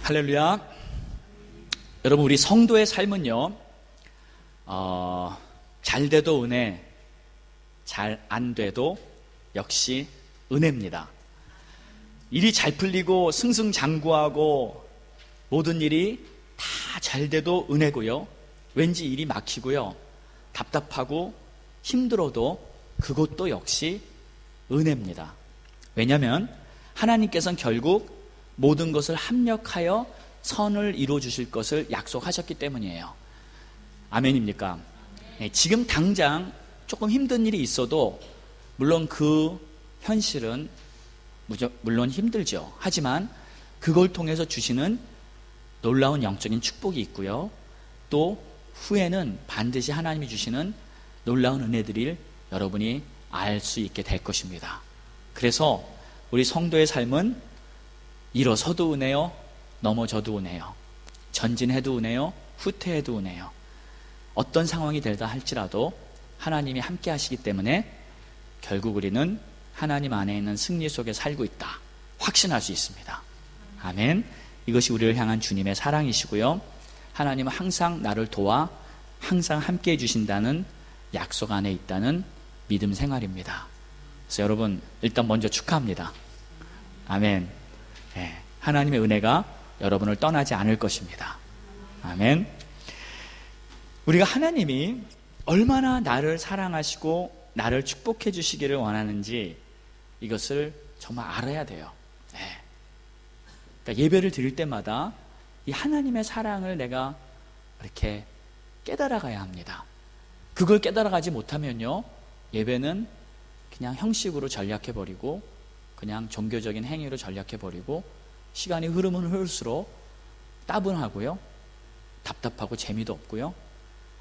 할렐루야. 여러분, 우리 성도의 삶은요, 잘 돼도 은혜, 잘 안 돼도 역시 은혜입니다. 일이 잘 풀리고 승승장구하고 모든 일이 다 잘 돼도 은혜고요, 왠지 일이 막히고요, 답답하고 힘들어도 그것도 역시 은혜입니다. 왜냐하면 하나님께서는 결국 모든 것을 합력하여 선을 이루어 주실 것을 약속하셨기 때문이에요. 아멘입니까? 네, 지금 당장 조금 힘든 일이 있어도 물론 그 현실은 물론 힘들죠. 하지만 그걸 통해서 주시는 놀라운 영적인 축복이 있고요, 또 후에는 반드시 하나님이 주시는 놀라운 은혜들을 여러분이 알 수 있게 될 것입니다. 그래서 우리 성도의 삶은 일어서도 은혜요, 넘어져도 은혜요, 전진해도 은혜요, 후퇴해도 은혜요. 어떤 상황이 되다 할지라도 하나님이 함께 하시기 때문에 결국 우리는 하나님 안에 있는 승리 속에 살고 있다, 확신할 수 있습니다. 아멘. 이것이 우리를 향한 주님의 사랑이시고요, 하나님은 항상 나를 도와 항상 함께 해주신다는 약속 안에 있다는 믿음 생활입니다. 그래서 여러분, 일단 먼저 축하합니다. 아멘. 네, 하나님의 은혜가 여러분을 떠나지 않을 것입니다. 아멘. 우리가 하나님이 얼마나 나를 사랑하시고 나를 축복해 주시기를 원하는지 이것을 정말 알아야 돼요. 네. 그러니까 예배를 드릴 때마다 이 하나님의 사랑을 내가 이렇게 깨달아가야 합니다. 그걸 깨달아가지 못하면요, 예배는 그냥 형식으로 전략해버리고 그냥 종교적인 행위로 전략해버리고 시간이 흐르면 흐를수록 따분하고요, 답답하고 재미도 없고요.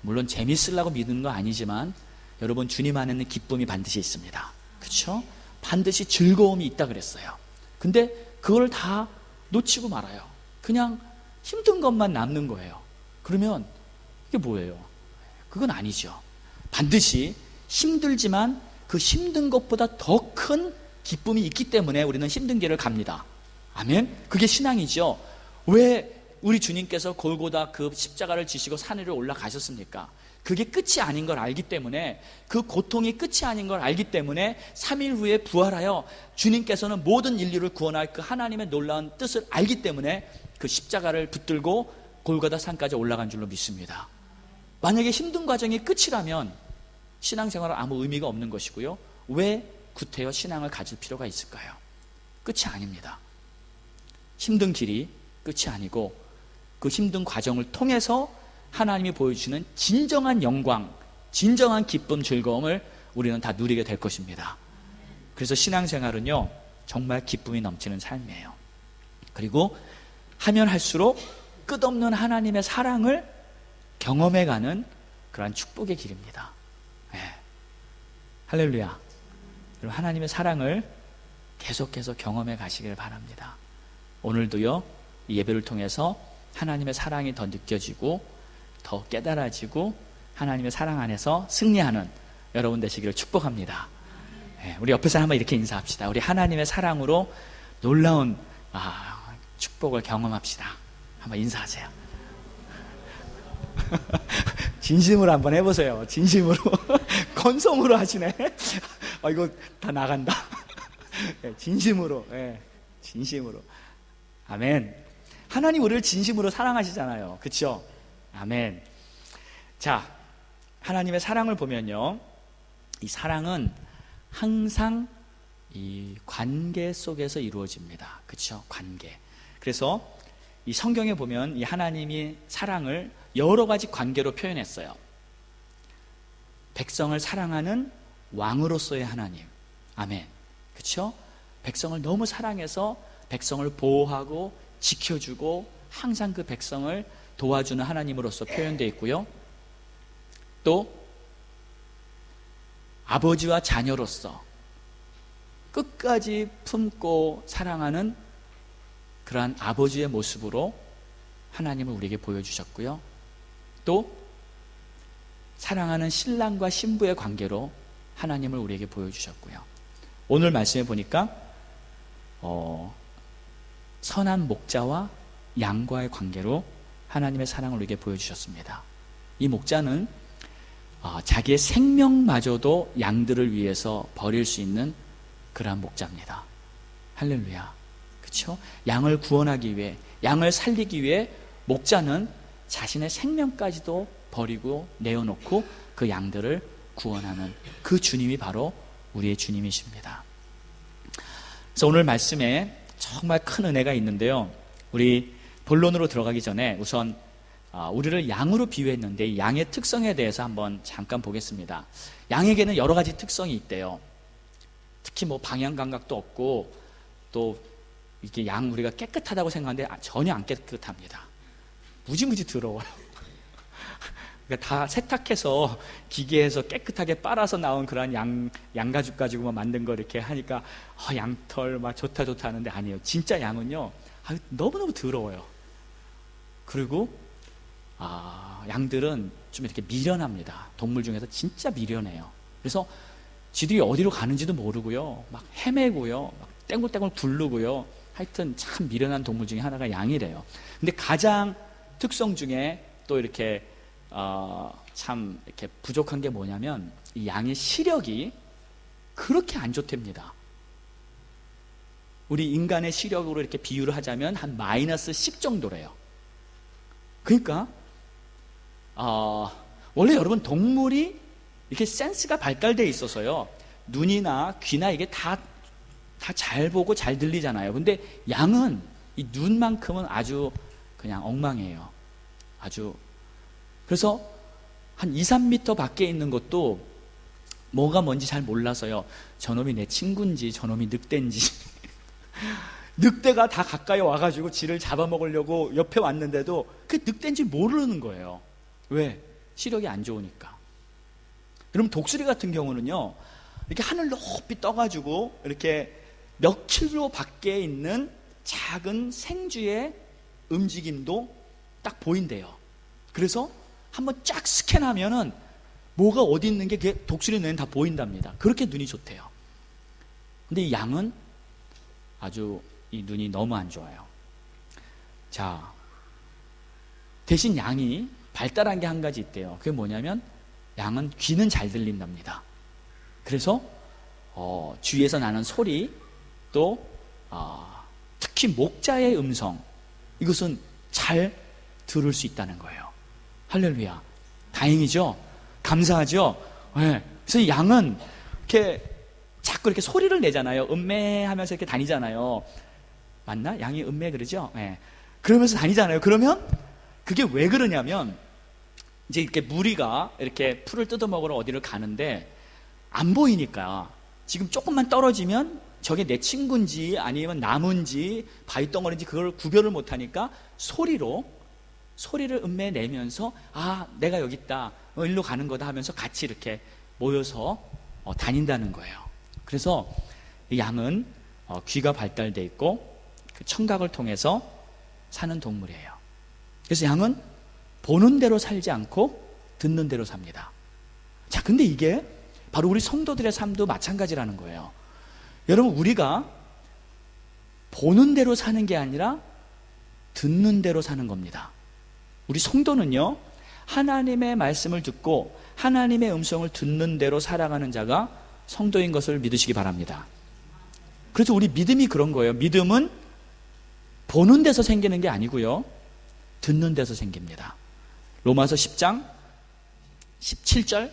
물론 재밌으려고 믿는 거 아니지만 여러분, 주님 안에는 기쁨이 반드시 있습니다. 그렇죠? 반드시 즐거움이 있다 그랬어요. 근데 그걸 다 놓치고 말아요. 그냥 힘든 것만 남는 거예요. 그러면 이게 뭐예요? 그건 아니죠. 반드시 힘들지만 그 힘든 것보다 더 큰 기쁨이 있기 때문에 우리는 힘든 길을 갑니다. 아멘? 그게 신앙이죠. 왜 우리 주님께서 골고다 그 십자가를 지시고 산 위로 올라가셨습니까? 그게 끝이 아닌 걸 알기 때문에, 그 고통이 끝이 아닌 걸 알기 때문에 3일 후에 부활하여 주님께서는 모든 인류를 구원할 그 하나님의 놀라운 뜻을 알기 때문에 그 십자가를 붙들고 골고다 산까지 올라간 줄로 믿습니다. 만약에 힘든 과정이 끝이라면 신앙생활은 아무 의미가 없는 것이고요, 왜 구태여 신앙을 가질 필요가 있을까요? 끝이 아닙니다. 힘든 길이 끝이 아니고 그 힘든 과정을 통해서 하나님이 보여주시는 진정한 영광, 진정한 기쁨, 즐거움을 우리는 다 누리게 될 것입니다. 그래서 신앙생활은요, 정말 기쁨이 넘치는 삶이에요. 그리고 하면 할수록 끝없는 하나님의 사랑을 경험해가는 그러한 축복의 길입니다. 네. 할렐루야. 여러분, 하나님의 사랑을 계속해서 경험해 가시길 바랍니다. 오늘도요, 이 예배를 통해서 하나님의 사랑이 더 느껴지고 더 깨달아지고 하나님의 사랑 안에서 승리하는 여러분 되시기를 축복합니다. 네, 우리 옆에서 한번 이렇게 인사합시다. 우리 하나님의 사랑으로 놀라운 축복을 경험합시다. 한번 인사하세요. 진심으로 한번 해보세요. 진심으로. 건성으로 하시네. 이거 다 나간다. 진심으로. 진심으로. 아멘. 하나님 우리를 진심으로 사랑하시잖아요. 그렇죠? 아멘. 자, 하나님의 사랑을 보면요, 이 사랑은 항상 이 관계 속에서 이루어집니다. 그렇죠? 관계. 그래서 이 성경에 보면 이 하나님이 사랑을 여러 가지 관계로 표현했어요. 백성을 사랑하는 왕으로서의 하나님. 아멘. 그렇죠? 백성을 너무 사랑해서 백성을 보호하고 지켜주고 항상 그 백성을 도와주는 하나님으로서 표현되어 있고요, 또 아버지와 자녀로서 끝까지 품고 사랑하는 그러한 아버지의 모습으로 하나님을 우리에게 보여주셨고요, 또 사랑하는 신랑과 신부의 관계로 하나님을 우리에게 보여주셨고요, 오늘 말씀해 보니까 선한 목자와 양과의 관계로 하나님의 사랑을 우리에게 보여주셨습니다. 이 목자는 자기의 생명마저도 양들을 위해서 버릴 수 있는 그러한 목자입니다. 할렐루야. 그렇죠? 양을 구원하기 위해, 양을 살리기 위해 목자는 자신의 생명까지도 버리고 내어놓고 그 양들을 구원하는 그 주님이 바로 우리의 주님이십니다. 그래서 오늘 말씀에 정말 큰 은혜가 있는데요, 우리 본론으로 들어가기 전에 우선 우리를 양으로 비유했는데 이 양의 특성에 대해서 한번 잠깐 보겠습니다. 양에게는 여러 가지 특성이 있대요. 특히 뭐 방향 감각도 없고, 또 이렇게 양 우리가 깨끗하다고 생각하는데 전혀 안 깨끗합니다. 무지무지 더러워요. 그러니까 다 세탁해서 기계에서 깨끗하게 빨아서 나온 그런 양가죽 가지고만 만든 거 이렇게 하니까 양털 막 좋다 하는데 아니에요. 진짜 양은요, 너무너무 더러워요. 그리고 양들은 좀 이렇게 미련합니다. 동물 중에서 진짜 미련해요. 그래서 지들이 어디로 가는지도 모르고요, 막 헤매고요, 막 땡굴땡굴 굴르고요. 하여튼 참 미련한 동물 중에 하나가 양이래요. 근데 가장 특성 중에 또 이렇게 참 이렇게 부족한 게 뭐냐면, 이 양의 시력이 그렇게 안 좋답니다. 우리 인간의 시력으로 이렇게 비유를 하자면 한 마이너스 10 정도래요. 그러니까 원래 여러분 동물이 이렇게 센스가 발달되어 있어서요, 눈이나 귀나 이게 다 잘 보고 잘 들리잖아요. 근데 양은 이 눈만큼은 아주 그냥 엉망이에요. 아주. 그래서 한 2, 3m 밖에 있는 것도 뭐가 뭔지 잘 몰라서요, 저놈이 내 친구인지 저놈이 늑대인지 늑대가 다 가까이 와가지고 지를 잡아먹으려고 옆에 왔는데도 그 늑대인지 모르는 거예요. 왜? 시력이 안 좋으니까. 여러분 독수리 같은 경우는요, 이렇게 하늘 높이 떠가지고 이렇게 몇 킬로 밖에 있는 작은 생쥐의 움직임도 딱 보인대요. 그래서 한번 쫙 스캔하면은 뭐가 어디 있는 게 독수리 눈에는 다 보인답니다. 그렇게 눈이 좋대요. 근데 이 양은 아주 이 눈이 너무 안 좋아요. 자, 대신 양이 발달한 게 한 가지 있대요. 그게 뭐냐면, 양은 귀는 잘 들린답니다. 그래서 주위에서 나는 소리, 또 특히 목자의 음성, 이것은 잘 들을 수 있다는 거예요. 할렐루야. 다행이죠? 감사하죠? 네. 그래서 이 양은 이렇게 자꾸 이렇게 소리를 내잖아요. 음메 하면서 이렇게 다니잖아요. 맞나? 양이 음메 그러죠? 네. 그러면서 다니잖아요. 그러면 그게 왜 그러냐면, 이제 이렇게 무리가 이렇게 풀을 뜯어먹으러 어디를 가는데 안 보이니까, 지금 조금만 떨어지면 저게 내 친구인지 아니면 나무인지 바위덩어리인지 그걸 구별을 못하니까 소리를 음매내면서 내가 여기 있다, 일로 가는 거다 하면서 같이 이렇게 모여서 다닌다는 거예요. 그래서 이 양은 귀가 발달돼 있고 그 청각을 통해서 사는 동물이에요. 그래서 양은 보는 대로 살지 않고 듣는 대로 삽니다. 자, 근데 이게 바로 우리 성도들의 삶도 마찬가지라는 거예요. 여러분, 우리가 보는 대로 사는 게 아니라 듣는 대로 사는 겁니다. 우리 성도는요, 하나님의 말씀을 듣고 하나님의 음성을 듣는 대로 살아가는 자가 성도인 것을 믿으시기 바랍니다. 그래서 우리 믿음이 그런 거예요. 믿음은 보는 데서 생기는 게 아니고요, 듣는 데서 생깁니다. 로마서 10장 17절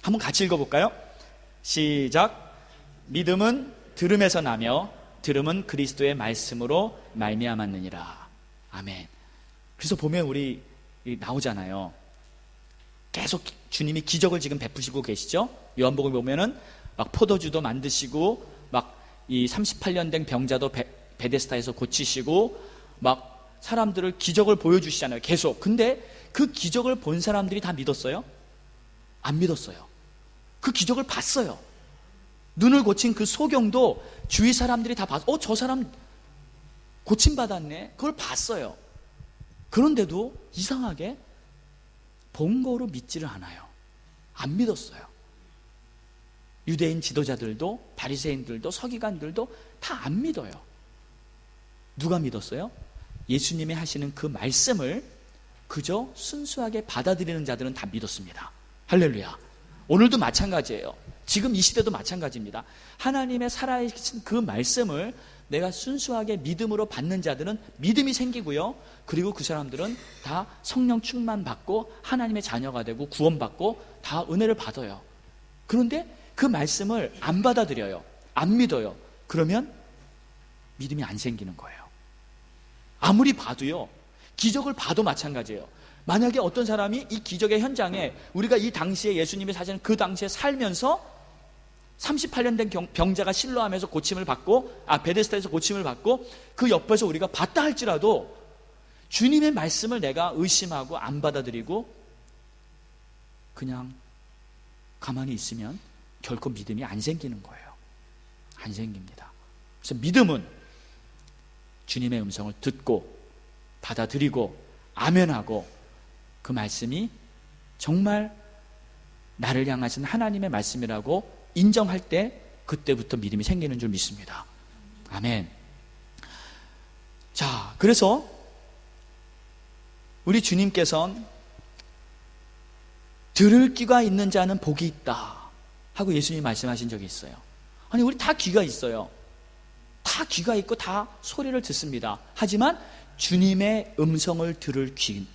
한번 같이 읽어볼까요? 시작. 믿음은 들음에서 나며 들음은 그리스도의 말씀으로 말미암았느니라. 아멘. 그래서 보면 우리 나오잖아요. 계속 주님이 기적을 지금 베푸시고 계시죠. 요한복음 보면은 막 포도주도 만드시고 막 이 38년 된 병자도 베데스다에서 고치시고 막 사람들을 기적을 보여주시잖아요. 계속. 근데 그 기적을 본 사람들이 다 믿었어요? 안 믿었어요. 그 기적을 봤어요. 눈을 고친 그 소경도 주위 사람들이 다 봤어. 저 사람 고침받았네. 그걸 봤어요. 그런데도 이상하게 본 거로 믿지를 않아요. 안 믿었어요. 유대인 지도자들도 바리새인들도 서기관들도 다 안 믿어요. 누가 믿었어요? 예수님이 하시는 그 말씀을 그저 순수하게 받아들이는 자들은 다 믿었습니다. 할렐루야. 오늘도 마찬가지예요. 지금 이 시대도 마찬가지입니다. 하나님의 살아계신 그 말씀을 내가 순수하게 믿음으로 받는 자들은 믿음이 생기고요, 그리고 그 사람들은 다 성령 충만 받고 하나님의 자녀가 되고 구원받고 다 은혜를 받아요. 그런데 그 말씀을 안 받아들여요, 안 믿어요. 그러면 믿음이 안 생기는 거예요. 아무리 봐도요, 기적을 봐도 마찬가지예요. 만약에 어떤 사람이 이 기적의 현장에, 우리가 이 당시에 예수님이 사시는 그 당시에 살면서 38년 된 병자가 실로암에서 고침을 받고, 베데스다에서 고침을 받고 그 옆에서 우리가 봤다 할지라도 주님의 말씀을 내가 의심하고 안 받아들이고 그냥 가만히 있으면 결코 믿음이 안 생기는 거예요. 안 생깁니다. 그래서 믿음은 주님의 음성을 듣고 받아들이고 아멘하고 그 말씀이 정말 나를 향하신 하나님의 말씀이라고 인정할 때 그때부터 믿음이 생기는 줄 믿습니다. 아멘. 자, 그래서 우리 주님께서는 들을 귀가 있는 자는 복이 있다 하고 예수님이 말씀하신 적이 있어요. 아니, 우리 다 귀가 있어요. 다 귀가 있고 다 소리를 듣습니다. 하지만 주님의 음성을 들을 귀,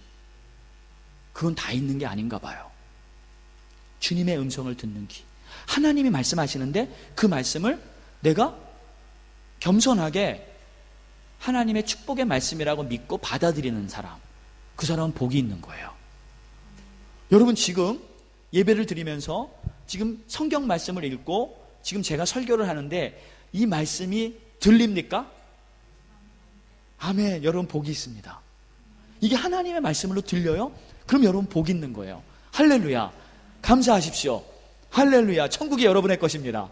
그건 다 있는 게 아닌가 봐요. 주님의 음성을 듣는 귀, 하나님이 말씀하시는데 그 말씀을 내가 겸손하게 하나님의 축복의 말씀이라고 믿고 받아들이는 사람, 그 사람은 복이 있는 거예요. 여러분, 지금 예배를 드리면서 지금 성경 말씀을 읽고 지금 제가 설교를 하는데 이 말씀이 들립니까? 아멘. 여러분, 복이 있습니다. 이게 하나님의 말씀으로 들려요? 그럼 여러분 복이 있는 거예요. 할렐루야. 감사하십시오. 할렐루야. 천국이 여러분의 것입니다.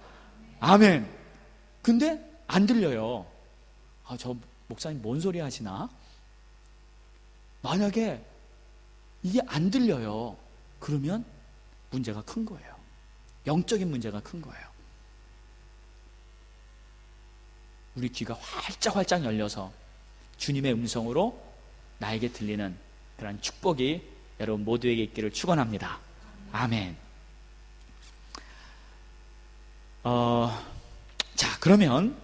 아멘. 근데 안 들려요. 저 목사님 뭔 소리 하시나? 만약에 이게 안 들려요, 그러면 문제가 큰 거예요. 영적인 문제가 큰 거예요. 우리 귀가 활짝활짝 열려서 주님의 음성으로 나에게 들리는 그런 축복이 여러분 모두에게 있기를 축원합니다. 아멘. 자, 그러면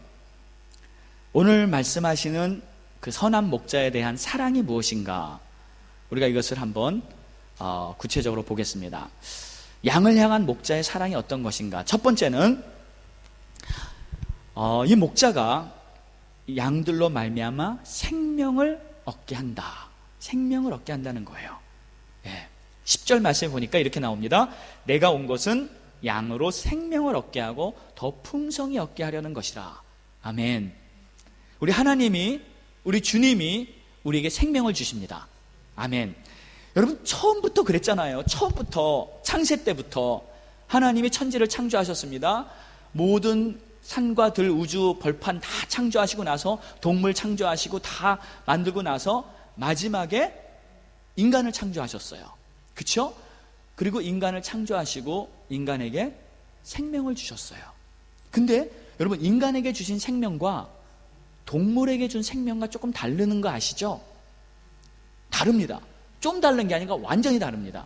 오늘 말씀하시는 그 선한 목자에 대한 사랑이 무엇인가, 우리가 이것을 한번 구체적으로 보겠습니다. 양을 향한 목자의 사랑이 어떤 것인가. 첫 번째는 이 목자가 양들로 말미암아 생명을 얻게 한다. 생명을 얻게 한다는 거예요. 10절 말씀에 보니까 이렇게 나옵니다. 내가 온 것은 양으로 생명을 얻게 하고 더 풍성히 얻게 하려는 것이라. 아멘. 우리 하나님이, 우리 주님이 우리에게 생명을 주십니다. 아멘. 여러분, 처음부터 그랬잖아요. 처음부터, 창세 때부터 하나님이 천지를 창조하셨습니다. 모든 산과 들, 우주, 벌판 다 창조하시고 나서, 동물 창조하시고 다 만들고 나서 마지막에 인간을 창조하셨어요. 그렇죠? 그리고 인간을 창조하시고 인간에게 생명을 주셨어요. 근데 여러분, 인간에게 주신 생명과 동물에게 준 생명과 조금 다르는 거 아시죠? 다릅니다. 좀 다른 게 아니라 완전히 다릅니다.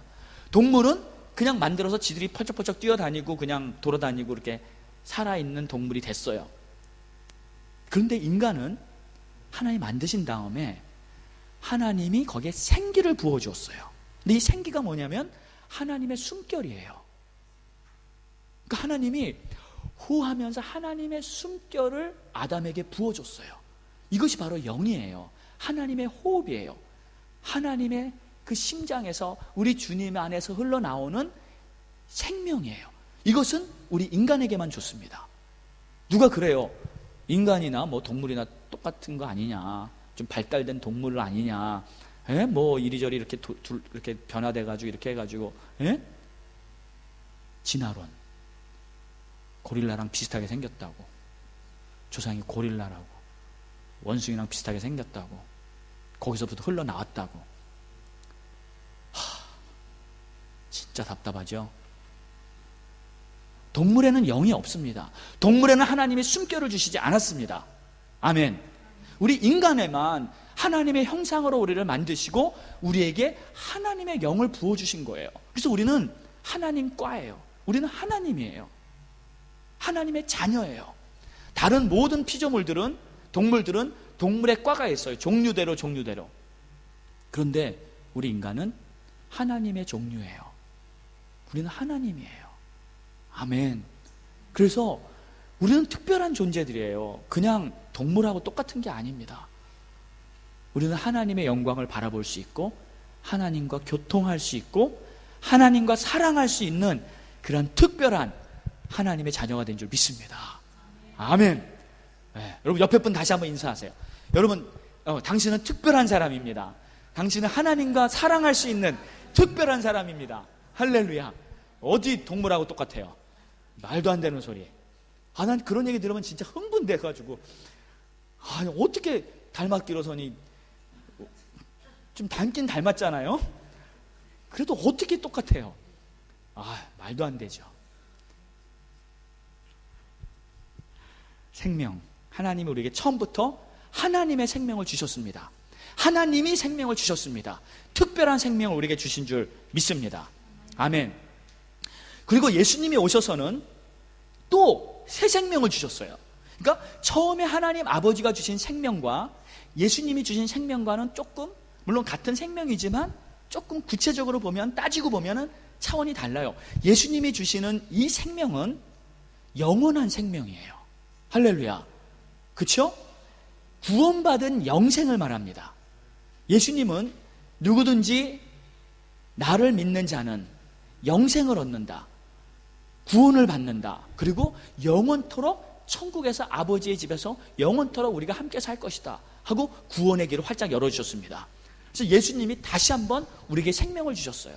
동물은 그냥 만들어서 지들이 펄쩍펄쩍 뛰어다니고 그냥 돌아다니고 이렇게 살아있는 동물이 됐어요. 그런데 인간은 하나님 만드신 다음에 하나님이 거기에 생기를 부어주었어요. 근데 이 생기가 뭐냐면 하나님의 숨결이에요. 그러니까 하나님이 호하면서 하나님의 숨결을 아담에게 부어줬어요. 이것이 바로 영이에요. 하나님의 호흡이에요. 하나님의 그 심장에서 우리 주님 안에서 흘러나오는 생명이에요. 이것은 우리 인간에게만 좋습니다. 누가 그래요? 인간이나 뭐 동물이나 똑같은 거 아니냐, 좀 발달된 동물 아니냐, 뭐 이리저리 이렇게 이렇게 변화돼가지고 이렇게 해가지고, 진화론, 고릴라랑 비슷하게 생겼다고, 조상이 고릴라라고, 원숭이랑 비슷하게 생겼다고, 거기서부터 흘러나왔다고. 진짜 답답하죠? 동물에는 영이 없습니다. 동물에는 하나님이 숨결을 주시지 않았습니다. 아멘. 우리 인간에만 하나님의 형상으로 우리를 만드시고 우리에게 하나님의 영을 부어주신 거예요. 그래서 우리는 하나님 과예요. 우리는 하나님이에요. 하나님의 자녀예요. 다른 모든 피조물들은, 동물들은 동물의 과가 있어요. 종류대로. 그런데 우리 인간은 하나님의 종류예요. 우리는 하나님이에요. 아멘. 그래서 우리는 특별한 존재들이에요. 그냥 동물하고 똑같은 게 아닙니다. 우리는 하나님의 영광을 바라볼 수 있고, 하나님과 교통할 수 있고, 하나님과 사랑할 수 있는 그런 특별한 하나님의 자녀가 된 줄 믿습니다. 아멘. 네, 여러분 옆에 분 다시 한번 인사하세요. 여러분, 당신은 특별한 사람입니다. 당신은 하나님과 사랑할 수 있는 특별한 사람입니다. 할렐루야. 어디 동물하고 똑같아요? 말도 안 되는 소리. 난 그런 얘기 들으면 진짜 흥분돼가지고, 어떻게 닮았기로서니, 좀 닮긴 닮았잖아요? 그래도 어떻게 똑같아요? 말도 안 되죠. 생명. 하나님이 우리에게 처음부터 하나님의 생명을 주셨습니다. 하나님이 생명을 주셨습니다. 특별한 생명을 우리에게 주신 줄 믿습니다. 아멘. 그리고 예수님이 오셔서는 또 새 생명을 주셨어요. 그러니까 처음에 하나님 아버지가 주신 생명과 예수님이 주신 생명과는 조금, 물론 같은 생명이지만 조금 구체적으로 보면, 따지고 보면은 차원이 달라요. 예수님이 주시는 이 생명은 영원한 생명이에요. 할렐루야. 그렇죠? 구원받은 영생을 말합니다. 예수님은 누구든지 나를 믿는 자는 영생을 얻는다, 구원을 받는다, 그리고 영원토록 천국에서 아버지의 집에서 영원토록 우리가 함께 살 것이다 하고 구원의 길을 활짝 열어주셨습니다. 그래서 예수님이 다시 한번 우리에게 생명을 주셨어요.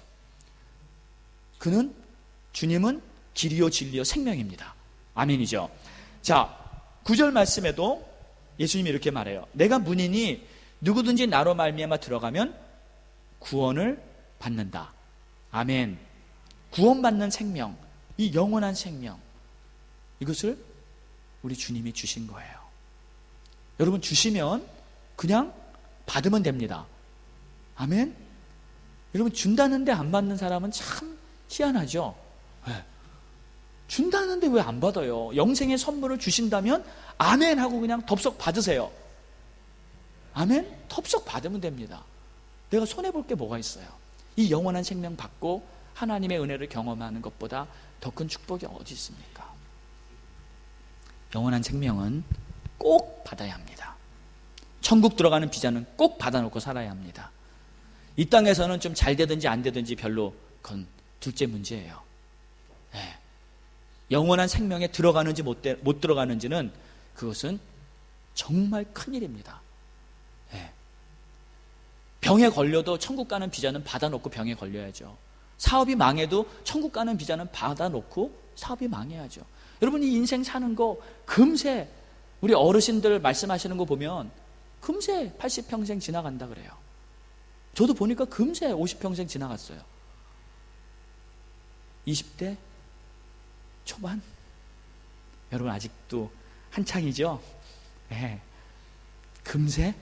주님은 길이요 진리요 생명입니다. 아멘이죠. 자, 9절 말씀에도 예수님이 이렇게 말해요. 내가 문이니 누구든지 나로 말미암아 들어가면 구원을 받는다. 아멘. 구원받는 생명, 이 영원한 생명, 이것을 우리 주님이 주신 거예요. 여러분, 주시면 그냥 받으면 됩니다. 아멘. 여러분, 준다는데 안 받는 사람은 참 희한하죠. 네. 준다는데 왜 안 받아요? 영생의 선물을 주신다면 아멘 하고 그냥 덥석 받으세요. 아멘? 덥석 받으면 됩니다. 내가 손해볼 게 뭐가 있어요? 이 영원한 생명 받고 하나님의 은혜를 경험하는 것보다 더 큰 축복이 어디 있습니까? 영원한 생명은 꼭 받아야 합니다. 천국 들어가는 비자는 꼭 받아놓고 살아야 합니다. 이 땅에서는 좀 잘 되든지 안 되든지 별로 그건 둘째 문제예요. 네. 영원한 생명에 들어가는지 못 들어가는지는 그것은 정말 큰일입니다. 네. 병에 걸려도 천국 가는 비자는 받아놓고 병에 걸려야죠. 사업이 망해도 천국 가는 비자는 받아놓고 사업이 망해야죠. 여러분, 이 인생 사는 거 금세, 우리 어르신들 말씀하시는 거 보면 금세 80평생 지나간다 그래요. 저도 보니까 금세 50평생 지나갔어요. 20대 초반? 여러분, 아직도 한창이죠? 네. 금세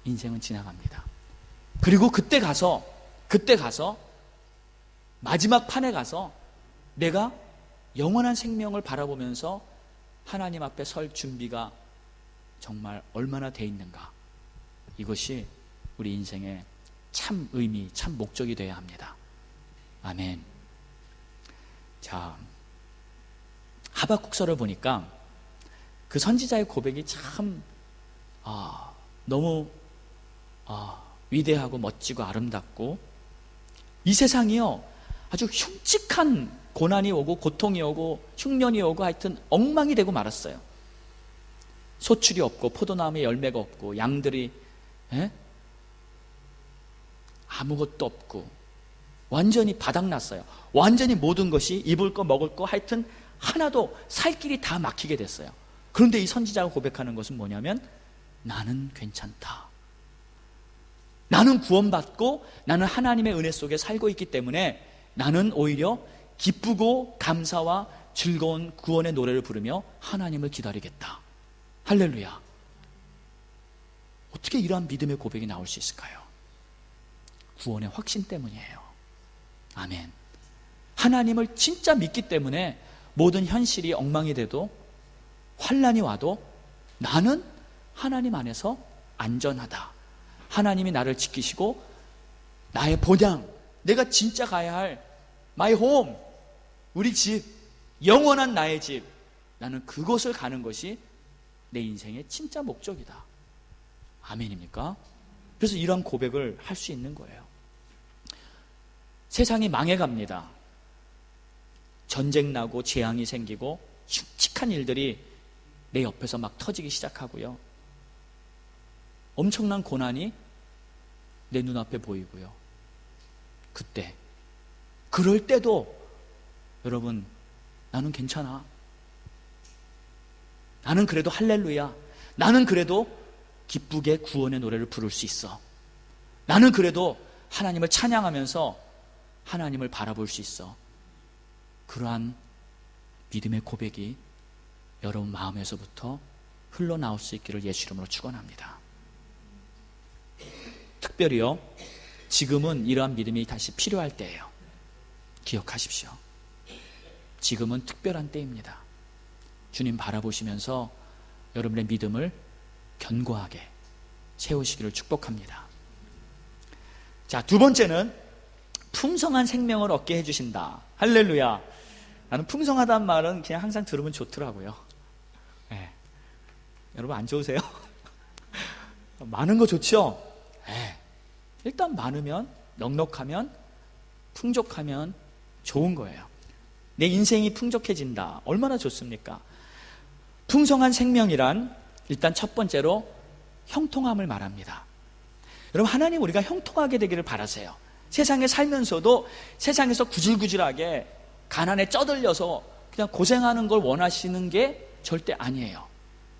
인생은 지나갑니다. 그리고 그때 가서 마지막 판에 가서 내가 영원한 생명을 바라보면서 하나님 앞에 설 준비가 정말 얼마나 돼 있는가, 이것이 우리 인생의 참 의미, 참 목적이 되어야 합니다. 아멘. 자, 하박국서를 보니까 그 선지자의 고백이 참 너무 위대하고 멋지고 아름답고, 이 세상이요 아주 흉측한 고난이 오고 고통이 오고 흉년이 오고 하여튼 엉망이 되고 말았어요. 소출이 없고 포도나무에 열매가 없고 양들이 아무것도 없고 완전히 바닥났어요. 완전히 모든 것이 입을 거 먹을 거 하여튼 하나도 살 길이 다 막히게 됐어요. 그런데 이 선지자가 고백하는 것은 뭐냐면, 나는 괜찮다. 나는 구원받고 나는 하나님의 은혜 속에 살고 있기 때문에 나는 오히려 기쁘고 감사와 즐거운 구원의 노래를 부르며 하나님을 기다리겠다. 할렐루야. 어떻게 이러한 믿음의 고백이 나올 수 있을까요? 구원의 확신 때문이에요. 아멘. 하나님을 진짜 믿기 때문에 모든 현실이 엉망이 돼도, 환난이 와도 나는 하나님 안에서 안전하다. 하나님이 나를 지키시고 나의 본향, 내가 진짜 가야 할 마이 홈, 우리 집, 영원한 나의 집, 나는 그곳을 가는 것이 내 인생의 진짜 목적이다. 아멘입니까? 그래서 이런 고백을 할 수 있는 거예요. 세상이 망해갑니다. 전쟁 나고 재앙이 생기고 흉측한 일들이 내 옆에서 막 터지기 시작하고요. 엄청난 고난이 내 눈앞에 보이고요. 그럴 때도 여러분, 나는 괜찮아. 나는 그래도 할렐루야. 나는 그래도 기쁘게 구원의 노래를 부를 수 있어. 나는 그래도 하나님을 찬양하면서 하나님을 바라볼 수 있어. 그러한 믿음의 고백이 여러분 마음에서부터 흘러나올 수 있기를 예수 이름으로 축원합니다. 특별히요, 지금은 이러한 믿음이 다시 필요할 때예요. 기억하십시오. 지금은 특별한 때입니다. 주님 바라보시면서 여러분의 믿음을 견고하게 세우시기를 축복합니다. 자, 두 번째는 풍성한 생명을 얻게 해주신다. 할렐루야. 나는 풍성하다는 말은 그냥 항상 들으면 좋더라고요. 네. 여러분 안 좋으세요? 많은 거 좋죠? 네. 일단 많으면, 넉넉하면, 풍족하면 좋은 거예요. 내 인생이 풍족해진다. 얼마나 좋습니까? 풍성한 생명이란 일단 첫 번째로 형통함을 말합니다. 여러분, 하나님 우리가 형통하게 되기를 바라세요. 세상에 살면서도 세상에서 구질구질하게 가난에 쩌들려서 그냥 고생하는 걸 원하시는 게 절대 아니에요.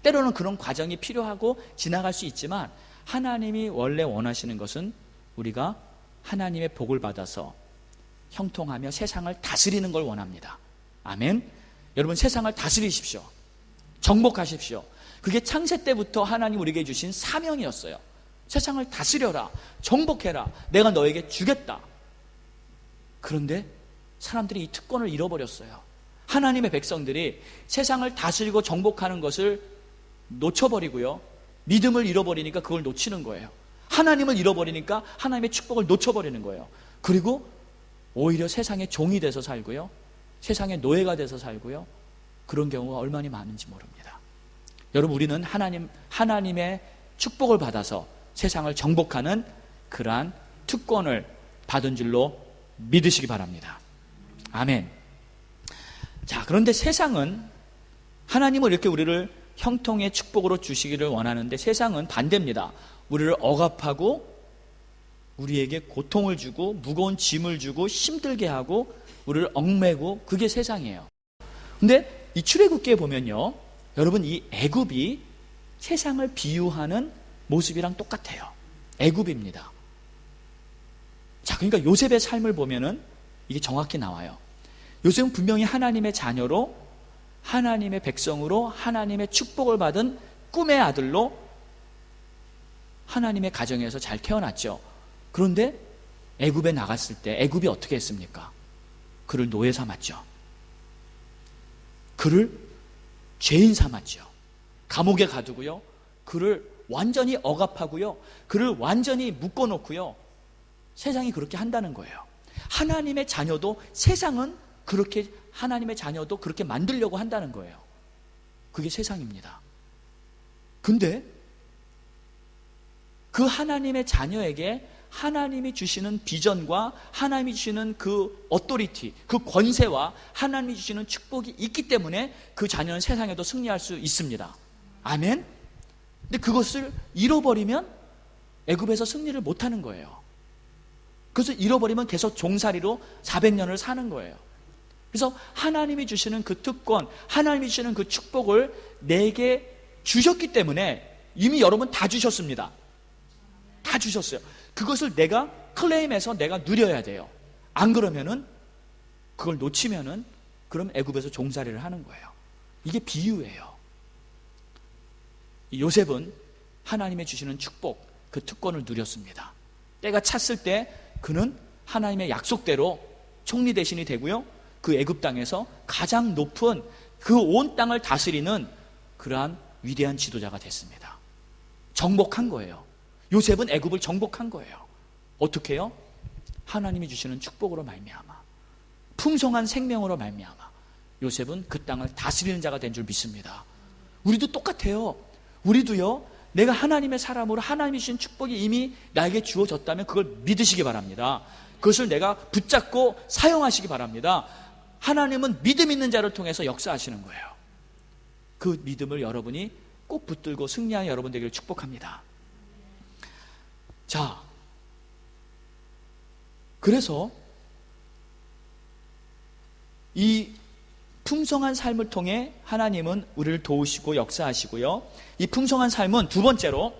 때로는 그런 과정이 필요하고 지나갈 수 있지만, 하나님이 원래 원하시는 것은 우리가 하나님의 복을 받아서 형통하며 세상을 다스리는 걸 원합니다. 아멘. 여러분, 세상을 다스리십시오. 정복하십시오. 그게 창세 때부터 하나님 우리에게 주신 사명이었어요. 세상을 다스려라, 정복해라, 내가 너에게 주겠다. 그런데 사람들이 이 특권을 잃어버렸어요. 하나님의 백성들이 세상을 다스리고 정복하는 것을 놓쳐버리고요, 믿음을 잃어버리니까 그걸 놓치는 거예요. 하나님을 잃어버리니까 하나님의 축복을 놓쳐버리는 거예요. 그리고 오히려 세상의 종이 돼서 살고요, 세상의 노예가 돼서 살고요, 그런 경우가 얼마나 많은지 모릅니다. 여러분, 우리는 하나님의 축복을 받아서 세상을 정복하는 그러한 특권을 받은 줄로 믿으시기 바랍니다. 아멘. 자, 그런데 세상은, 하나님은 이렇게 우리를 형통의 축복으로 주시기를 원하는데, 세상은 반대입니다. 우리를 억압하고 우리에게 고통을 주고 무거운 짐을 주고 힘들게 하고 우리를 얽매고, 그게 세상이에요. 근데 이 출애굽기에 보면요, 여러분, 이 애굽이 세상을 비유하는 모습이랑 똑같아요. 애굽입니다. 자, 그러니까 요셉의 삶을 보면은 이게 정확히 나와요. 요셉은 분명히 하나님의 자녀로, 하나님의 백성으로, 하나님의 축복을 받은 꿈의 아들로 하나님의 가정에서 잘 태어났죠. 그런데 애굽에 나갔을 때 애굽이 어떻게 했습니까? 그를 노예 삼았죠. 그를 죄인 삼았죠. 감옥에 가두고요, 그를 완전히 억압하고요, 그를 완전히 묶어놓고요, 세상이 그렇게 한다는 거예요. 하나님의 자녀도, 세상은 그렇게, 하나님의 자녀도 그렇게 만들려고 한다는 거예요. 그게 세상입니다. 근데 그 하나님의 자녀에게 하나님이 주시는 비전과 하나님이 주시는 그 어토리티, 그 권세와 하나님이 주시는 축복이 있기 때문에 그 자녀는 세상에도 승리할 수 있습니다. 아멘. 근데 그것을 잃어버리면 애굽에서 승리를 못하는 거예요. 그래서 잃어버리면 계속 종살이로 400년을 사는 거예요. 그래서 하나님이 주시는 그 특권, 하나님이 주시는 그 축복을 내게 주셨기 때문에, 이미 여러분 다 주셨습니다. 다 주셨어요. 그것을 내가 클레임해서 내가 누려야 돼요. 안 그러면은, 그걸 놓치면은 그럼 애굽에서 종살이를 하는 거예요. 이게 비유예요. 요셉은 하나님의 주시는 축복, 그 특권을 누렸습니다. 때가 찼을 때 그는 하나님의 약속대로 총리 대신이 되고요, 그 애굽 땅에서 가장 높은 그 온 땅을 다스리는 그러한 위대한 지도자가 됐습니다. 정복한 거예요. 요셉은 애굽을 정복한 거예요. 어떻게 해요? 하나님이 주시는 축복으로 말미암아, 풍성한 생명으로 말미암아 요셉은 그 땅을 다스리는 자가 된 줄 믿습니다. 우리도 똑같아요. 우리도요, 내가 하나님의 사람으로 하나님이 주신 축복이 이미 나에게 주어졌다면 그걸 믿으시기 바랍니다. 그것을 내가 붙잡고 사용하시기 바랍니다. 하나님은 믿음 있는 자를 통해서 역사하시는 거예요. 그 믿음을 여러분이 꼭 붙들고 승리하는 여러분 되기를 축복합니다. 자, 그래서 이 풍성한 삶을 통해 하나님은 우리를 도우시고 역사하시고요, 이 풍성한 삶은 두 번째로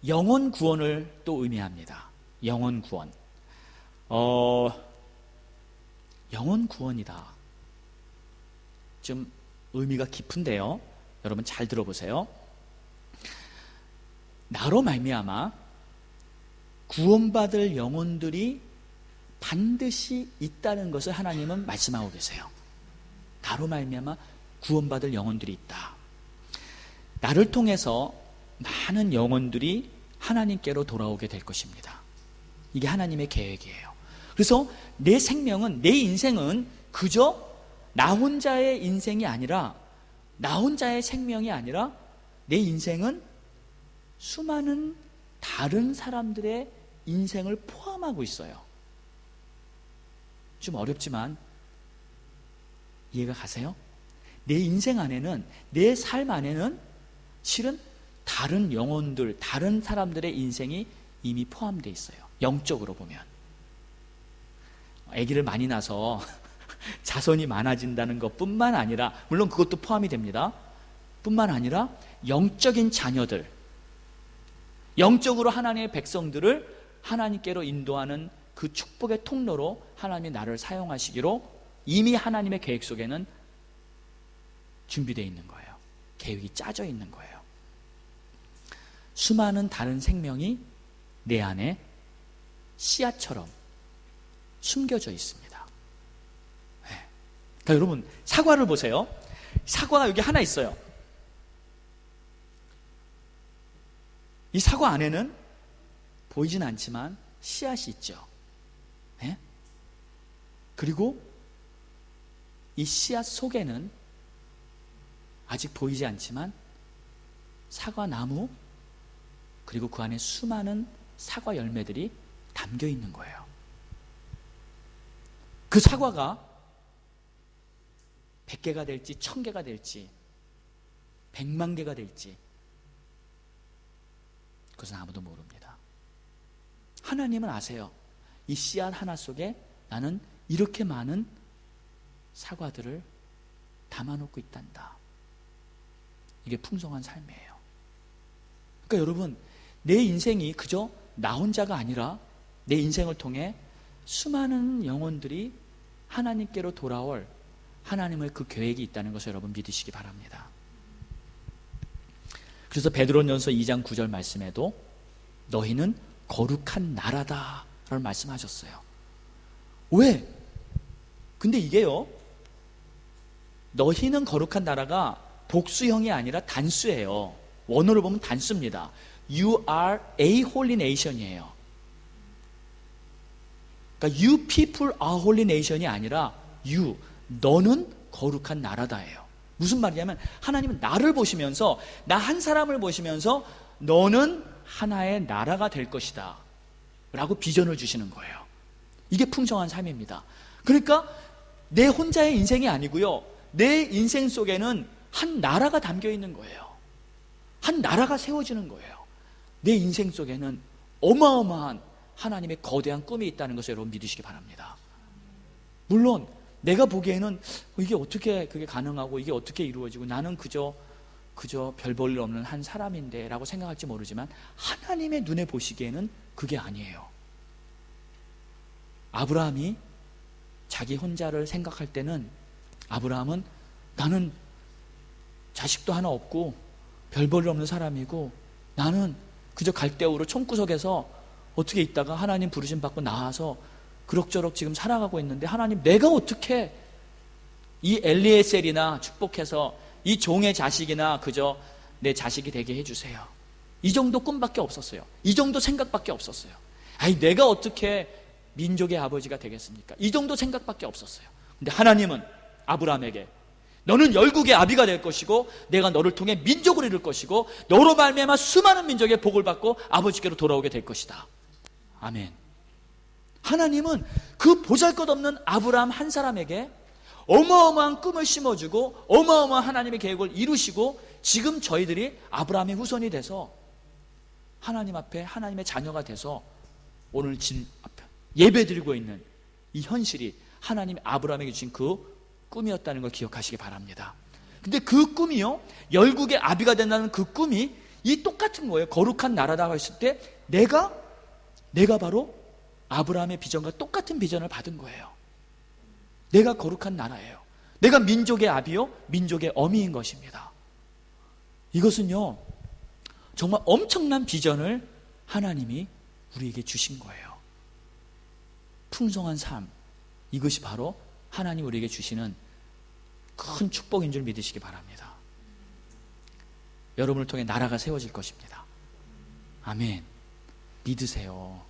영혼 구원을 또 의미합니다. 영혼 구원. 영혼 구원이다. 좀 의미가 깊은데요. 여러분 잘 들어보세요. 나로 말미암아 구원받을 영혼들이 반드시 있다는 것을 하나님은 말씀하고 계세요. 나로 말미암아 구원받을 영혼들이 있다. 나를 통해서 많은 영혼들이 하나님께로 돌아오게 될 것입니다. 이게 하나님의 계획이에요. 그래서 내 생명은, 내 인생은 그저 나 혼자의 인생이 아니라, 나 혼자의 생명이 아니라 내 인생은 수많은 다른 사람들의 인생을 포함하고 있어요. 좀 어렵지만 이해가 가세요? 내 인생 안에는, 내 삶 안에는 실은 다른 영혼들, 다른 사람들의 인생이 이미 포함되어 있어요. 영적으로 보면. 아기를 많이 낳아서 자손이 많아진다는 것뿐만 아니라, 물론 그것도 포함이 됩니다. 뿐만 아니라 영적인 자녀들, 영적으로 하나님의 백성들을 하나님께로 인도하는 그 축복의 통로로 하나님이 나를 사용하시기로 이미 하나님의 계획 속에는 준비되어 있는 거예요. 계획이 짜져 있는 거예요. 수많은 다른 생명이 내 안에 씨앗처럼 숨겨져 있습니다. 네. 그러니까 여러분, 사과를 보세요. 사과가 여기 하나 있어요. 이 사과 안에는 보이진 않지만 씨앗이 있죠. 네? 그리고 이 씨앗 속에는 아직 보이지 않지만 사과나무, 그리고 그 안에 수많은 사과 열매들이 담겨 있는 거예요. 그 사과가 100개가 될지 1000개가 될지 100만 개가 될지 그것은 아무도 모릅니다. 하나님은 아세요. 이 씨앗 하나 속에 나는 이렇게 많은 사과들을 담아놓고 있단다. 이게 풍성한 삶이에요. 그러니까 여러분, 내 인생이 그저 나 혼자가 아니라 내 인생을 통해 수많은 영혼들이 하나님께로 돌아올 하나님의 그 계획이 있다는 것을 여러분 믿으시기 바랍니다. 그래서 베드로전서 2장 9절 말씀에도 너희는 거룩한 나라다 라고 말씀하셨어요. 왜? 근데 이게요, 너희는 거룩한 나라가 복수형이 아니라 단수예요. 원어를 보면 단수입니다. You are a holy nation이에요. 그러니까 you people are holy nation이 아니라 you, 너는 거룩한 나라다예요. 무슨 말이냐면 하나님은 나를 보시면서, 나 한 사람을 보시면서 너는 하나의 나라가 될 것이다 라고 비전을 주시는 거예요. 이게 풍성한 삶입니다. 그러니까 내 혼자의 인생이 아니고요, 내 인생 속에는 한 나라가 담겨 있는 거예요. 한 나라가 세워지는 거예요. 내 인생 속에는 어마어마한 하나님의 거대한 꿈이 있다는 것을 여러분 믿으시기 바랍니다. 물론 내가 보기에는 이게 어떻게 그게 가능하고 이게 어떻게 이루어지고 나는 그저 별 볼 일 없는 한 사람인데 라고 생각할지 모르지만 하나님의 눈에 보시기에는 그게 아니에요. 아브라함이 자기 혼자를 생각할 때는, 아브라함은 나는 자식도 하나 없고 별 볼 일 없는 사람이고 나는 그저 갈대우로 총구석에서 어떻게 있다가 하나님 부르심 받고 나와서 그럭저럭 지금 살아가고 있는데, 하나님 내가 어떻게 이 엘리에셀이나 축복해서 이 종의 자식이나 그저 내 자식이 되게 해주세요. 이 정도 꿈밖에 없었어요. 이 정도 생각밖에 없었어요. 아니 내가 어떻게 민족의 아버지가 되겠습니까? 이 정도 생각밖에 없었어요. 근데 하나님은 아브라함에게 너는 열국의 아비가 될 것이고 내가 너를 통해 민족을 이룰 것이고 너로 말미암아 수많은 민족의 복을 받고 아버지께로 돌아오게 될 것이다. 아멘. 하나님은 그 보잘것없는 아브라함 한 사람에게 어마어마한 꿈을 심어주고 어마어마한 하나님의 계획을 이루시고, 지금 저희들이 아브라함의 후손이 돼서 하나님 앞에 하나님의 자녀가 돼서 오늘 진 앞에 예배드리고 있는 이 현실이 하나님이 아브라함에게 주신 그 꿈이었다는 걸 기억하시기 바랍니다. 근데 그 꿈이요, 열국의 아비가 된다는 그 꿈이 이 똑같은 거예요. 거룩한 나라다 했을 때 내가 바로 아브라함의 비전과 똑같은 비전을 받은 거예요. 내가 거룩한 나라예요. 내가 민족의 아비요 민족의 어미인 것입니다. 이것은요 정말 엄청난 비전을 하나님이 우리에게 주신 거예요. 풍성한 삶, 이것이 바로 하나님 우리에게 주시는 큰 축복인 줄 믿으시기 바랍니다. 여러분을 통해 나라가 세워질 것입니다. 아멘. 믿으세요.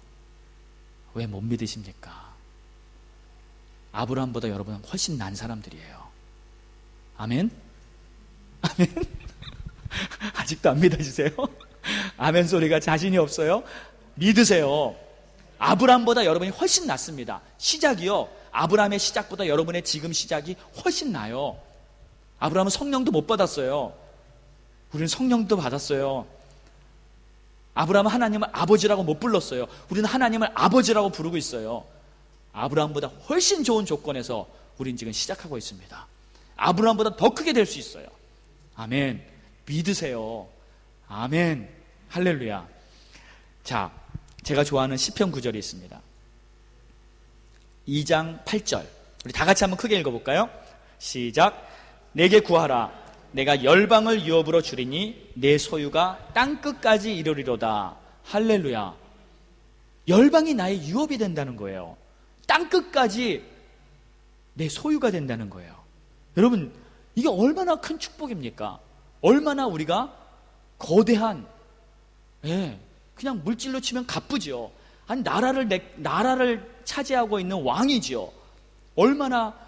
왜 못 믿으십니까? 아브라함보다 여러분은 훨씬 난 사람들이에요. 아멘? 아멘? 아직도 안 믿어주세요? 아멘 소리가 자신이 없어요? 믿으세요. 아브라함보다 여러분이 훨씬 낫습니다. 시작이요, 아브라함의 시작보다 여러분의 지금 시작이 훨씬 나요. 아브라함은 성령도 못 받았어요. 우리는 성령도 받았어요. 아브라함은 하나님을 아버지라고 못 불렀어요. 우리는 하나님을 아버지라고 부르고 있어요. 아브라함보다 훨씬 좋은 조건에서 우리는 지금 시작하고 있습니다. 아브라함보다 더 크게 될 수 있어요. 아멘. 믿으세요. 아멘. 할렐루야. 자, 제가 좋아하는 시편 구절이 있습니다. 2장 8절. 우리 다 같이 한번 크게 읽어볼까요? 시작. 내게 구하라. 내가 열방을 유업으로 주리니 내 소유가 땅끝까지 이르리로다. 할렐루야. 열방이 나의 유업이 된다는 거예요. 땅끝까지 내 소유가 된다는 거예요. 여러분, 이게 얼마나 큰 축복입니까? 얼마나 우리가 거대한, 그냥 물질로 치면 갑부지요. 아니 나라를 차지하고 있는 왕이지요. 얼마나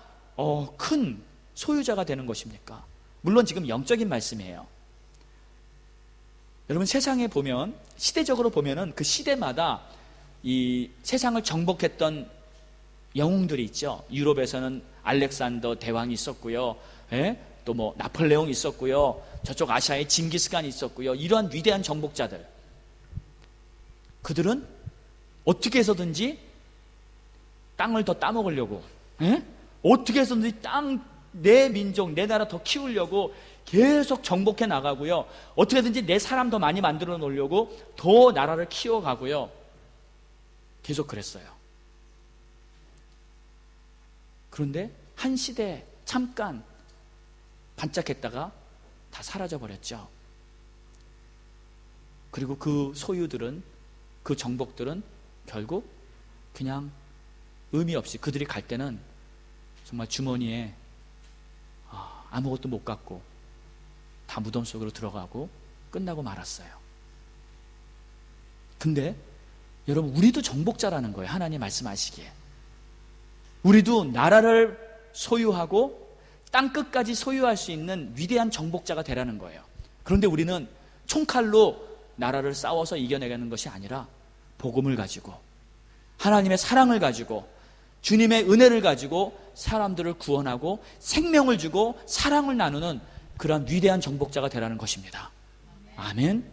큰 소유자가 되는 것입니까? 물론 지금 영적인 말씀이에요. 여러분, 세상에 보면, 시대적으로 보면은 그 시대마다 이 세상을 정복했던 영웅들이 있죠. 유럽에서는 알렉산더 대왕이 있었고요. 또 뭐 나폴레옹이 있었고요. 저쪽 아시아에 징기스칸이 있었고요. 이러한 위대한 정복자들. 그들은 어떻게 해서든지 땅을 더 따먹으려고, 어떻게 해서든지 내 민족, 내 나라 더 키우려고 계속 정복해 나가고요. 어떻게든지 내 사람 더 많이 만들어 놓으려고 더 나라를 키워가고요. 계속 그랬어요. 그런데 한 시대 잠깐 반짝했다가 다 사라져버렸죠. 그리고 그 소유들은, 그 정복들은 결국 그냥 의미 없이 그들이 갈 때는 정말 주머니에 아무것도 못 갖고 다 무덤 속으로 들어가고 끝나고 말았어요. 근데 여러분, 우리도 정복자라는 거예요. 하나님 말씀하시기에 우리도 나라를 소유하고 땅끝까지 소유할 수 있는 위대한 정복자가 되라는 거예요. 그런데 우리는 총칼로 나라를 싸워서 이겨내가는 것이 아니라 복음을 가지고, 하나님의 사랑을 가지고, 주님의 은혜를 가지고 사람들을 구원하고 생명을 주고 사랑을 나누는 그런 위대한 정복자가 되라는 것입니다. 아멘.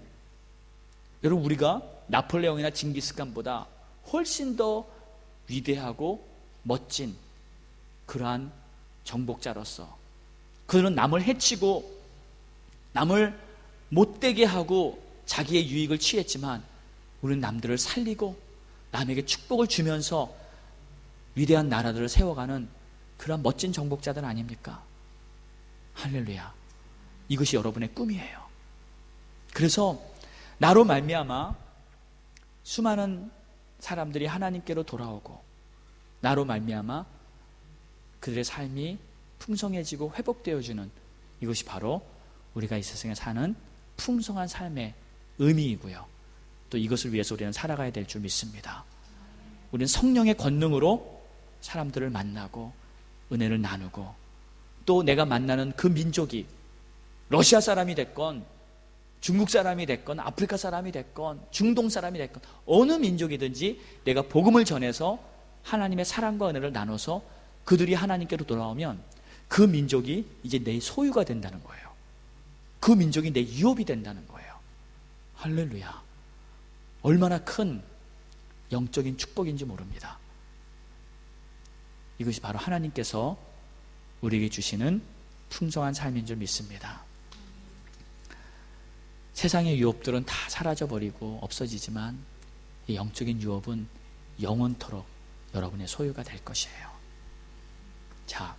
여러분, 우리가 나폴레옹이나 징기스칸보다 훨씬 더 위대하고 멋진 그러한 정복자로서, 그들은 남을 해치고 남을 못되게 하고 자기의 유익을 취했지만 우리는 남들을 살리고 남에게 축복을 주면서 위대한 나라들을 세워가는 그런 멋진 정복자들 아닙니까? 할렐루야. 이것이 여러분의 꿈이에요. 그래서 나로 말미암아 수많은 사람들이 하나님께로 돌아오고 나로 말미암아 그들의 삶이 풍성해지고 회복되어지는 이것이 바로 우리가 이 세상에 사는 풍성한 삶의 의미이고요. 또 이것을 위해서 우리는 살아가야 될 줄 믿습니다. 우리는 성령의 권능으로 사람들을 만나고 은혜를 나누고 또 내가 만나는 그 민족이 러시아 사람이 됐건 중국 사람이 됐건 아프리카 사람이 됐건 중동 사람이 됐건 어느 민족이든지 내가 복음을 전해서 하나님의 사랑과 은혜를 나눠서 그들이 하나님께로 돌아오면 그 민족이 이제 내 소유가 된다는 거예요. 그 민족이 내 유업이 된다는 거예요. 할렐루야. 얼마나 큰 영적인 축복인지 모릅니다. 이것이 바로 하나님께서 우리에게 주시는 풍성한 삶인 줄 믿습니다. 세상의 유업들은 다 사라져버리고 없어지지만 이 영적인 유업은 영원토록 여러분의 소유가 될 것이에요. 자,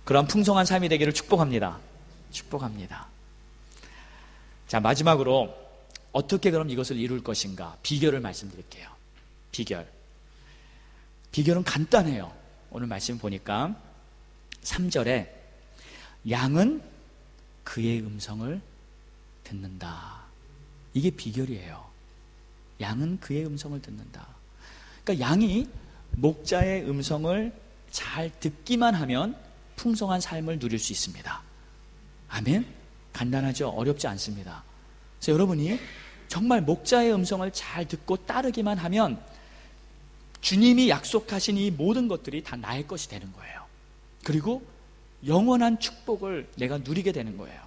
그런 풍성한 삶이 되기를 축복합니다. 축복합니다. 자, 마지막으로 어떻게 그럼 이것을 이룰 것인가? 비결을 말씀드릴게요. 비결은 간단해요. 오늘 말씀 보니까 3절에 양은 그의 음성을 듣는다. 이게 비결이에요. 양은 그의 음성을 듣는다. 그러니까 양이 목자의 음성을 잘 듣기만 하면 풍성한 삶을 누릴 수 있습니다. 아멘? 간단하죠? 어렵지 않습니다. 그래서 여러분이 정말 목자의 음성을 잘 듣고 따르기만 하면 주님이 약속하신 이 모든 것들이 다 나의 것이 되는 거예요. 그리고 영원한 축복을 내가 누리게 되는 거예요.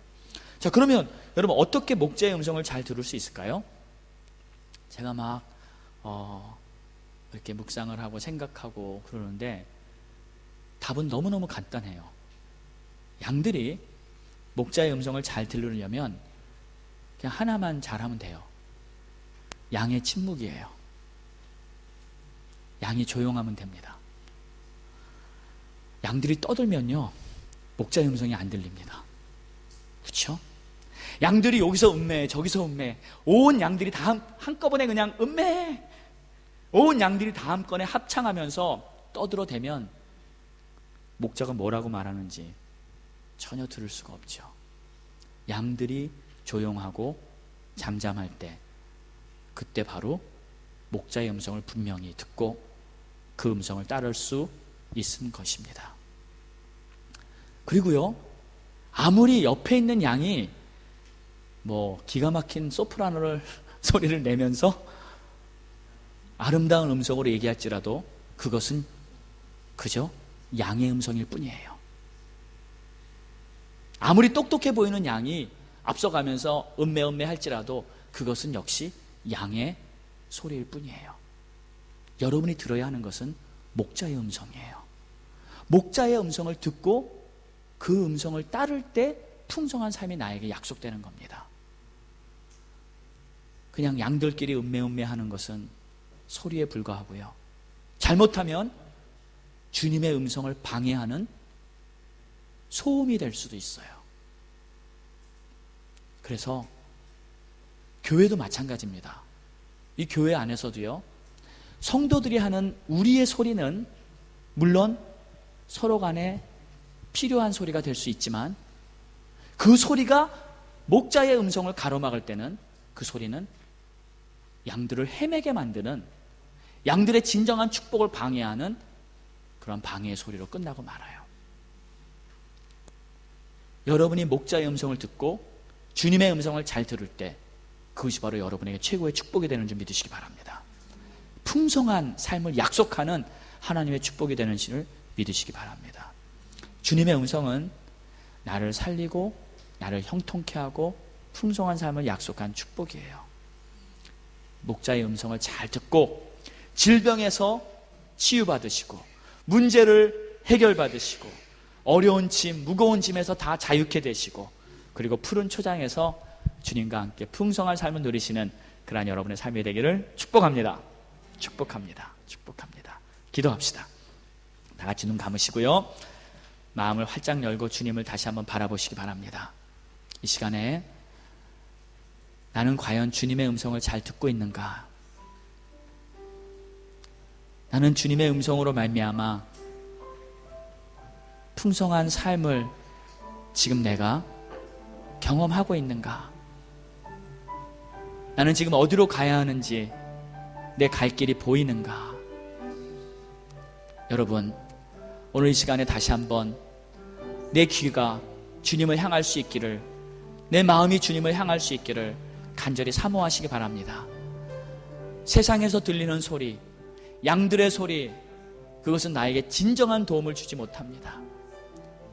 자, 그러면 여러분 어떻게 목자의 음성을 잘 들을 수 있을까요? 제가 막 이렇게 묵상을 하고 생각하고 그러는데 답은 너무너무 간단해요. 양들이 목자의 음성을 잘 들으려면 그냥 하나만 잘하면 돼요. 양의 침묵이에요. 양이 조용하면 됩니다. 양들이 떠들면요 목자의 음성이 안 들립니다. 그렇죠? 양들이 여기서 음매 저기서 음매 온 양들이 다 한꺼번에 그냥 음매 온 양들이 다 한꺼번에 합창하면서 떠들어대면 목자가 뭐라고 말하는지 전혀 들을 수가 없죠. 양들이 조용하고 잠잠할 때 그때 바로 목자의 음성을 분명히 듣고 그 음성을 따를 수 있는 것입니다. 그리고요 아무리 옆에 있는 양이 뭐 기가 막힌 소프라노를 소리를 내면서 아름다운 음성으로 얘기할지라도 그것은 그저 양의 음성일 뿐이에요. 아무리 똑똑해 보이는 양이 앞서가면서 음매 할지라도 그것은 역시 양의 소리일 뿐이에요. 여러분이 들어야 하는 것은 목자의 음성이에요. 목자의 음성을 듣고 그 음성을 따를 때 풍성한 삶이 나에게 약속되는 겁니다. 그냥 양들끼리 음매 하는 것은 소리에 불과하고요. 잘못하면 주님의 음성을 방해하는 소음이 될 수도 있어요. 그래서 교회도 마찬가지입니다. 이 교회 안에서도요 성도들이 하는 우리의 소리는 물론 서로 간에 필요한 소리가 될 수 있지만 그 소리가 목자의 음성을 가로막을 때는 그 소리는 양들을 헤매게 만드는 양들의 진정한 축복을 방해하는 그런 방해의 소리로 끝나고 말아요. 여러분이 목자의 음성을 듣고 주님의 음성을 잘 들을 때 그것이 바로 여러분에게 최고의 축복이 되는 줄 믿으시기 바랍니다. 풍성한 삶을 약속하는 하나님의 축복이 되는 줄을 믿으시기 바랍니다. 주님의 음성은 나를 살리고 나를 형통케 하고 풍성한 삶을 약속한 축복이에요. 목자의 음성을 잘 듣고 질병에서 치유받으시고 문제를 해결받으시고 어려운 짐, 무거운 짐에서 다 자유케 되시고 그리고 푸른 초장에서 주님과 함께 풍성한 삶을 누리시는 그러한 여러분의 삶이 되기를 축복합니다. 축복합니다. 축복합니다. 기도합시다. 다 같이 눈 감으시고요. 마음을 활짝 열고 주님을 다시 한번 바라보시기 바랍니다. 이 시간에 나는 과연 주님의 음성을 잘 듣고 있는가? 나는 주님의 음성으로 말미암아 풍성한 삶을 지금 내가 경험하고 있는가? 나는 지금 어디로 가야 하는지 내 갈 길이 보이는가? 여러분, 오늘 이 시간에 다시 한번 내 귀가 주님을 향할 수 있기를, 내 마음이 주님을 향할 수 있기를 간절히 사모하시기 바랍니다. 세상에서 들리는 소리, 양들의 소리, 그것은 나에게 진정한 도움을 주지 못합니다.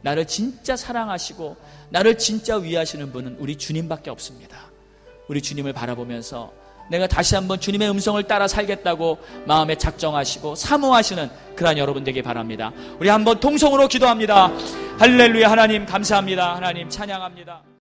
나를 진짜 사랑하시고 나를 진짜 위하시는 분은 우리 주님밖에 없습니다. 우리 주님을 바라보면서 내가 다시 한번 주님의 음성을 따라 살겠다고 마음에 작정하시고 사모하시는 그러한 여러분 되길 바랍니다. 우리 한번 통성으로 기도합니다. 할렐루야. 하나님 감사합니다. 하나님 찬양합니다.